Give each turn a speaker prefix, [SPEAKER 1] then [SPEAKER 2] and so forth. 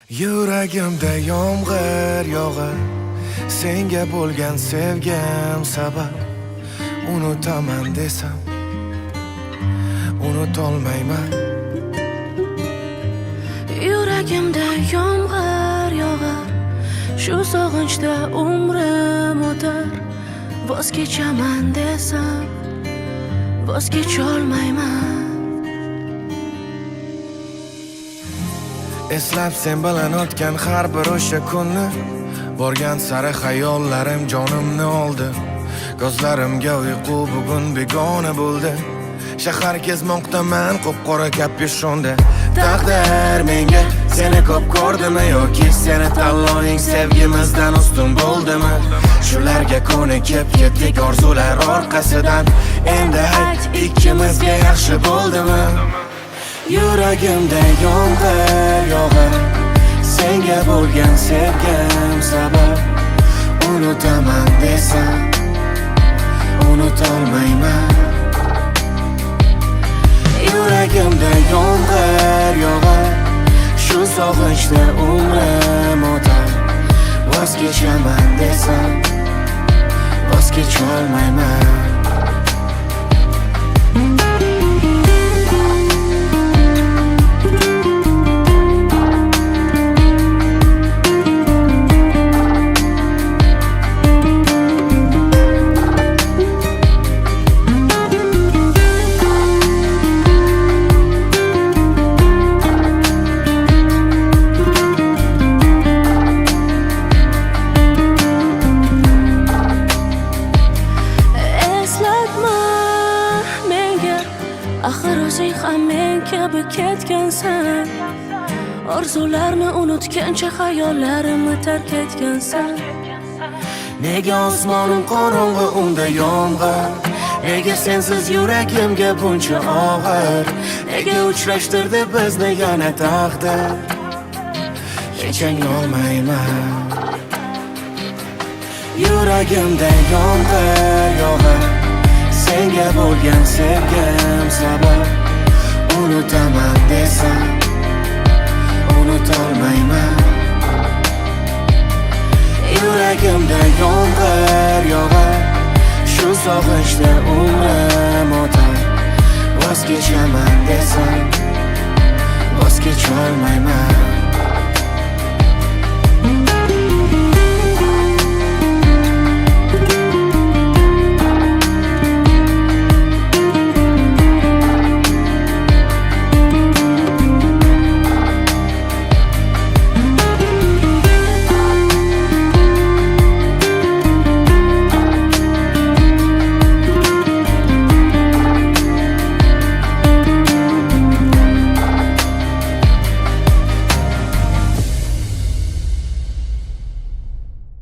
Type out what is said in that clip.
[SPEAKER 1] Yuragimda yomg'ir yog'ar, senga bo'lgan sevgim sabab. Unutaman desam, unutolmayman.
[SPEAKER 2] Yuragimda yomg'ir yog'ar, shu sog'inchda umrim o'tar. Voz kechaman desam, voz kecholmayman.
[SPEAKER 1] Eslab sen bilan o'tgan har bir o'sha kunni, borgan sari xayollarim jonimni oldi. Ko'zlarimga uyqu bugun begona bo'ldi. Shahar kezmoqdaman qop-qora kapyushonda. Taqdir menga seni ko'p ko'rdimi yoki seni tanloving sevgimizdan ustun bo'ldimi? Shularga ko'nikib ketdik orzular orqasidan. Endi ayt, ikkimizga yaxshi bo'ldimi? Yuragimda yomg'ir yog'ar, senga bo'lgan sevgim sabab. Unutaman desam, unutolmayman. Yuragimda yomg'ir yog'ar, shu sog'inchda umrim o'tar. Voz kechaman desam, voz kecholmayman. Axir o'zing ham men kabi ketgansan. Orzularni unutgancha xayollarimni tark etgansan. Nega osmonim qorong'i unda yomg'ir? Nega sensiz yuragimga buncha og'ir? Nega uchrashtirdi bizni yana taqdir? Kechagolmayman. Yuragimda yomg'ir yog'ar, senga bo'lgan sevgim sabab. Unutaman desam, unutolmayman. Yuragimda yomg'ir yog'ar, shu sog'inchda umrim o'tar. Voz kechaman desam, voz kecholmayman.